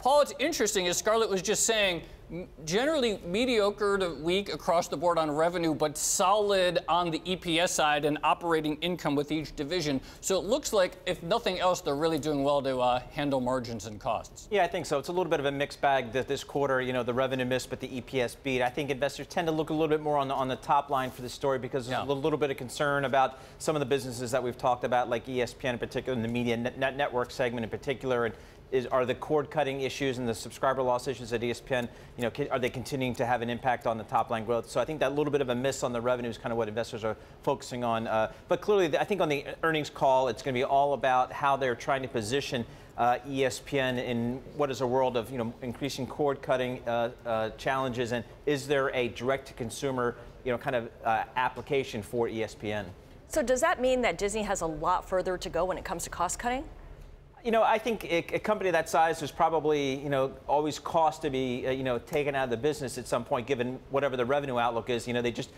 Paul, it's interesting, as Scarlett was just saying, generally mediocre to weak across the board on revenue, but solid on the EPS side and operating income with each division. So it looks like, if nothing else, they're really doing well to handle margins and costs. Yeah, I think so. It's a little bit of a mixed bag this quarter. You know, the revenue miss, but the EPS beat. I think investors tend to look a little bit more on the top line for the story because there's a little bit of concern about some of the businesses that we've talked about, like ESPN in particular, and the media network segment in particular. And are the cord-cutting issues and the subscriber loss issues at ESPN, you know, are they continuing to have an impact on the top-line growth? So I think that little bit of a miss on the revenue is kind of what investors are focusing on. But clearly, I think on the earnings call, it's going to be all about how they're trying to position ESPN in what is a world of, you know, increasing cord-cutting challenges, and is there a direct-to-consumer, you know, kind of application for ESPN? So does that mean that Disney has a lot further to go when it comes to cost-cutting? You know, I think a company that size, there's probably, you know, always cost to be, you know, taken out of the business at some point, given whatever the revenue outlook is. You know, they just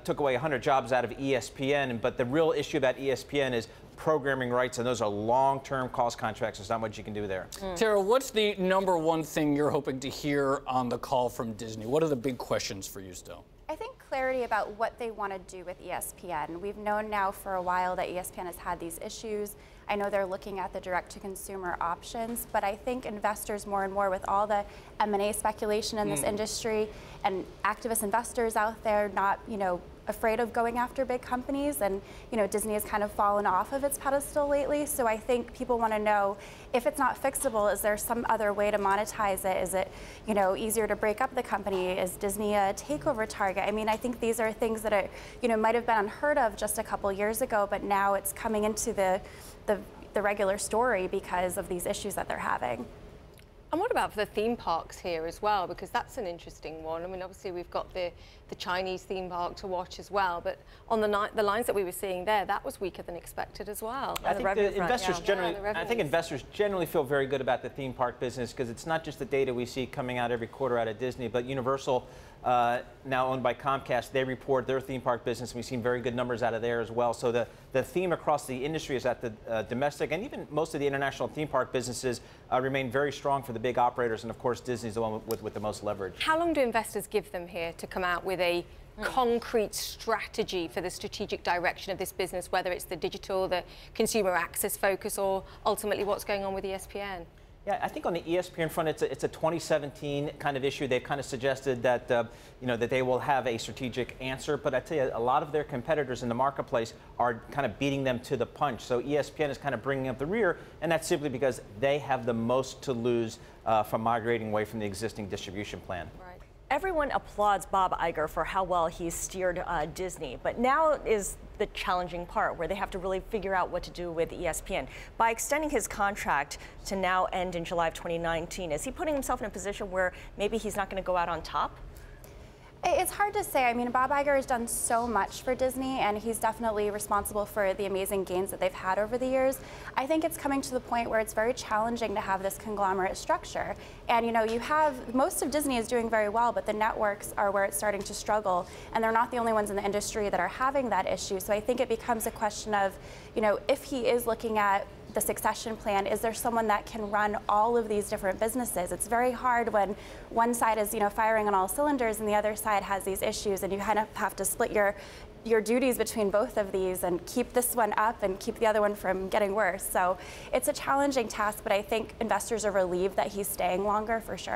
took away 100 jobs out of ESPN, but the real issue about ESPN is programming rights, and those are long-term cost contracts. There's not much you can do there. Tara, what's the #1 thing you're hoping to hear on the call from Disney? What are the big questions for you still? I think clarity about what they want to do with ESPN. We've known now for a while that ESPN has had these issues. I know they're looking at the direct-to-consumer options, but I think investors more and more, with all the M&A speculation in this industry and activist investors out there not, you know, afraid of going after big companies, and, you know, Disney has kind of fallen off of its pedestal lately. So I think people want to know, if it's not fixable, is there some other way to monetize it? Is it, you know, easier to break up the company? Is Disney a takeover target? I mean, I think these are things that are, you know, might have been unheard of just a couple years ago, but now it's coming into the regular story because of these issues that they're having. And what about the theme parks here as well? Because that's an interesting one. I mean, obviously we've got the Chinese theme park to watch as well, but on the lines that we were seeing there, that was weaker than expected as well. I think investors generally feel very good about the theme park business, because it's not just the data we see coming out every quarter out of Disney, but Universal, now owned by Comcast, they report their theme park business. We've seen very good numbers out of there as well. So the theme across the industry is that the domestic and even most of the international theme park businesses remain very strong for the big operators, and of course Disney's the one with the most leverage. How long do investors give them here to come out with a concrete strategy for the strategic direction of this business, whether it's the digital, the consumer access focus, or ultimately what's going on with ESPN? Yeah, I think on the ESPN front, it's a 2017 kind of issue. They've kind of suggested that you know, that they will have a strategic answer, but I tell you, a lot of their competitors in the marketplace are kind of beating them to the punch. So ESPN is kind of bringing up the rear, and that's simply because they have the most to lose from migrating away from the existing distribution plan. Right. Everyone applauds Bob Iger for how well he's steered Disney, but now is the challenging part where they have to really figure out what to do with ESPN. By extending his contract to now end in July of 2019, is he putting himself in a position where maybe he's not going to go out on top? It's hard to say. I mean, Bob Iger has done so much for Disney, and he's definitely responsible for the amazing gains that they've had over the years. I think it's coming to the point where it's very challenging to have this conglomerate structure. And, you know, you have, most of Disney is doing very well, but the networks are where it's starting to struggle, and they're not the only ones in the industry that are having that issue. So I think it becomes a question of, you know, if he is looking at the succession plan, is there someone that can run all of these different businesses? It's very hard when one side is, you know, firing on all cylinders and the other side has these issues, and you kind of have to split your duties between both of these and keep this one up and keep the other one from getting worse. So it's a challenging task, but I think investors are relieved that he's staying longer for sure.